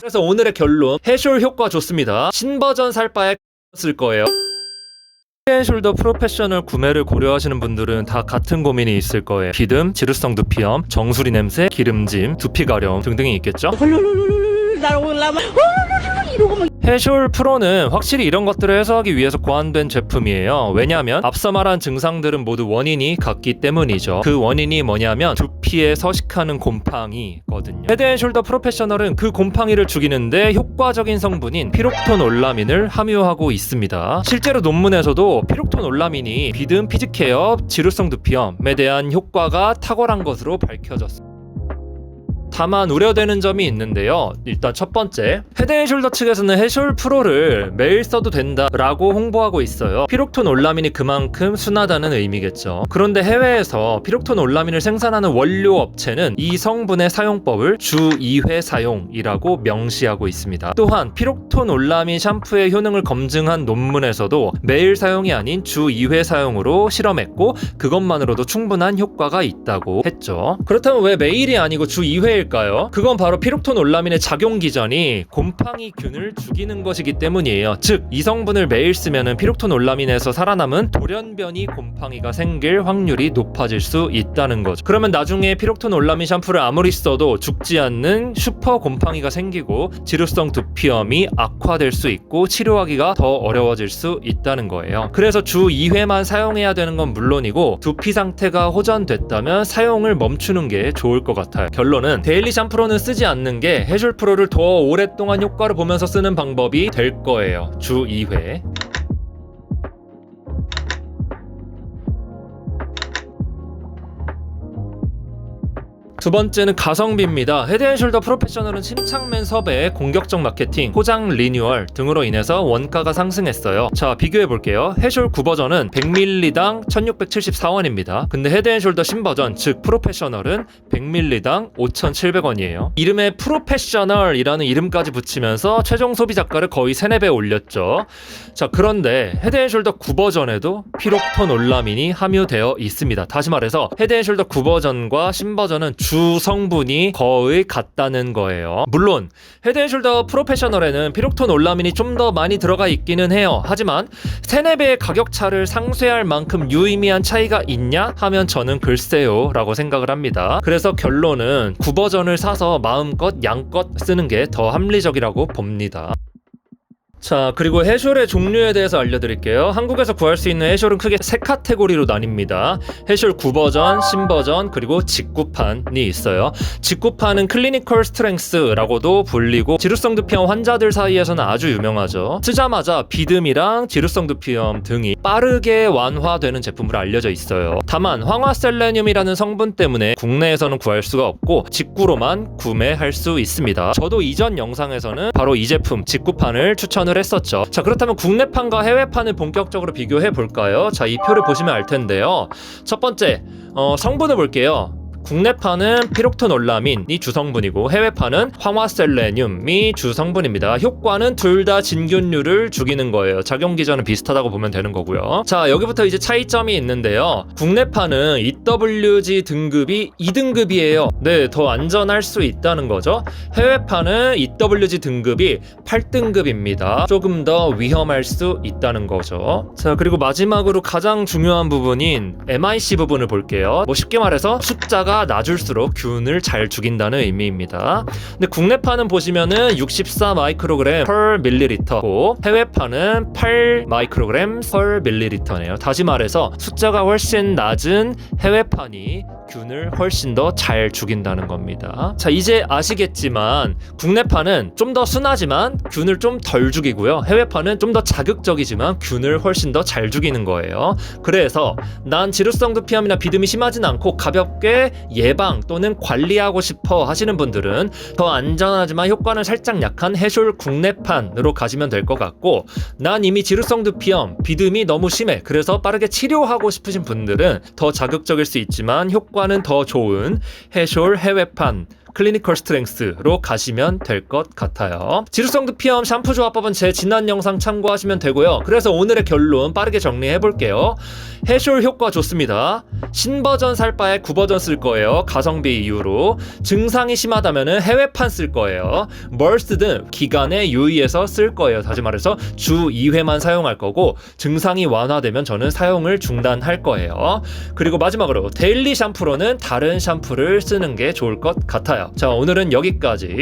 그래서 오늘의 결론, 해숄 효과 좋습니다. 신버전 살 바에 쓸 거예요. 헤드앤숄더 프로페셔널 구매를 고려하시는 분들은 다 같은 고민이 있을 거예요. 비듬, 지루성 두피염, 정수리 냄새, 기름짐, 두피 가려움 등등이 있겠죠? 해숄 프로는 확실히 이런 것들을 해소하기 위해서 고안된 제품이에요. 왜냐하면 앞서 말한 증상들은 모두 원인이 같기 때문이죠. 그 원인이 뭐냐면 두피에 서식하는 곰팡이거든요. 헤드앤숄더 프로페셔널은 그 곰팡이를 죽이는데 효과적인 성분인 피록톤올라민을 함유하고 있습니다. 실제로 논문에서도 피록톤올라민이 비듬, 피지케어, 지루성 두피염에 대한 효과가 탁월한 것으로 밝혀졌습니다. 다만 우려되는 점이 있는데요. 일단 첫 번째, 헤드앤숄더 측에서는 해숄 프로를 매일 써도 된다라고 홍보하고 있어요. 피록톤올라민이 그만큼 순하다는 의미겠죠. 그런데 해외에서 피록톤올라민을 생산하는 원료 업체는 이 성분의 사용법을 주 2회 사용이라고 명시하고 있습니다. 또한 피록톤올라민 샴푸의 효능을 검증한 논문에서도 매일 사용이 아닌 주 2회 사용으로 실험했고 그것만으로도 충분한 효과가 있다고 했죠. 그렇다면 왜 매일이 아니고 주 2회 일까요? 그건 바로 피록톤올라민의 작용 기전이 곰팡이균을 죽이는 것이기 때문이에요. 즉, 이 성분을 매일 쓰면은 피록톤올라민에서 살아남은 돌연변이 곰팡이가 생길 확률이 높아질 수 있다는 거죠. 그러면 나중에 피록톤올라민 샴푸를 아무리 써도 죽지 않는 슈퍼 곰팡이가 생기고 지루성 두피염이 악화될 수 있고 치료하기가 더 어려워질 수 있다는 거예요. 그래서 주 2회만 사용해야 되는 건 물론이고 두피 상태가 호전됐다면 사용을 멈추는 게 좋을 것 같아요. 결론은 데일리 샴푸로는 쓰지 않는 게 해숄 프로를 더 오랫동안 효과를 보면서 쓰는 방법이 될 거예요. 주 2회. 두 번째는 가성비입니다. 헤드앤숄더 프로페셔널은 침착맨 섭외, 공격적 마케팅, 포장 리뉴얼 등으로 인해서 원가가 상승했어요. 자, 비교해볼게요. 해숄 9버전은 100ml당 1674원입니다. 근데 헤드앤숄더 신버전, 즉 프로페셔널은 100ml당 5700원이에요. 이름에 프로페셔널이라는 이름까지 붙이면서 최종 소비자가를 거의 3-4배 올렸죠. 자, 그런데 헤드앤숄더 9버전에도 피록톤올라민이 함유되어 있습니다. 다시 말해서 헤드앤숄더 9버전과 신버전은 주 성분이 거의 같다는 거예요. 물론 헤드앤숄더 프로페셔널에는 피록톤올라민이 좀 더 많이 들어가 있기는 해요. 하지만 3-4배의 가격 차를 상쇄할 만큼 유의미한 차이가 있냐 하면 저는 글쎄요 라고 생각을 합니다. 그래서 결론은 9버전을 사서 마음껏 양껏 쓰는 게 더 합리적이라고 봅니다. 자, 그리고 해숄의 종류에 대해서 알려드릴게요. 한국에서 구할 수 있는 해숄은 크게 3카테고리로 나뉩니다. 해숄 9버전, 신버전, 그리고 직구판이 있어요. 직구판은 클리니컬 스트렝스라고도 불리고 지루성 두피염 환자들 사이에서는 아주 유명하죠. 쓰자마자 비듬이랑 지루성 두피염 등이 빠르게 완화되는 제품으로 알려져 있어요. 다만 황화셀레늄이라는 성분 때문에 국내에서는 구할 수가 없고 직구로만 구매할 수 있습니다. 저도 이전 영상에서는 바로 이 제품 직구판을 추천을 했었죠. 자, 그렇다면 국내판과 해외판을 본격적으로 비교해 볼까요? 자, 이 표를 보시면 알 텐데요. 첫 번째, 성분을 볼게요. 국내판은 피록톤올라민이 주성분이고 해외판은 황화셀레늄이 주성분입니다. 효과는 둘 다 진균류를 죽이는 거예요. 작용 기전은 비슷하다고 보면 되는 거고요. 자, 여기부터 이제 차이점이 있는데요. 국내판은 EWG 등급이 2등급이에요. 네, 더 안전할 수 있다는 거죠. 해외판은 EWG 등급이 8등급입니다. 조금 더 위험할 수 있다는 거죠. 자, 그리고 마지막으로 가장 중요한 부분인 MIC 부분을 볼게요. 뭐 쉽게 말해서 숫자가 낮을수록 균을 잘 죽인다는 의미입니다. 근데 국내판은 보시면은 64 마이크로그램 per 밀리리터고 해외판은 8 마이크로그램 per 밀리리터네요. 다시 말해서 숫자가 훨씬 낮은 해외판이 균을 훨씬 더 잘 죽인다는 겁니다. 자, 이제 아시겠지만 국내판은 좀 더 순하지만 균을 좀 덜 죽이고요. 해외판은 좀 더 자극적이지만 균을 훨씬 더 잘 죽이는 거예요. 그래서 난 지루성 두피염이나 비듬이 심하진 않고 가볍게 예방 또는 관리하고 싶어 하시는 분들은 더 안전하지만 효과는 살짝 약한 해숄 국내판으로 가시면 될 것 같고, 난 이미 지루성 두피염, 비듬이 너무 심해 그래서 빠르게 치료하고 싶으신 분들은 더 자극적일 수 있지만 효과는 더 좋은 해숄 해외판 클리니컬 스트렝스로 가시면 될 것 같아요. 지루성 두피염 샴푸 조합법은 제 지난 영상 참고하시면 되고요. 그래서 오늘의 결론 빠르게 정리해 볼게요. 해쇼 효과 좋습니다. 신버전 살 바에 9버전 쓸 거예요. 가성비 이유로. 증상이 심하다면 해외판 쓸 거예요. 뭘 쓰든 기간에 유의해서 쓸 거예요. 다시 말해서 주 2회만 사용할 거고, 증상이 완화되면 저는 사용을 중단할 거예요. 그리고 마지막으로 데일리 샴푸로는 다른 샴푸를 쓰는 게 좋을 것 같아요. 자, 오늘은 여기까지.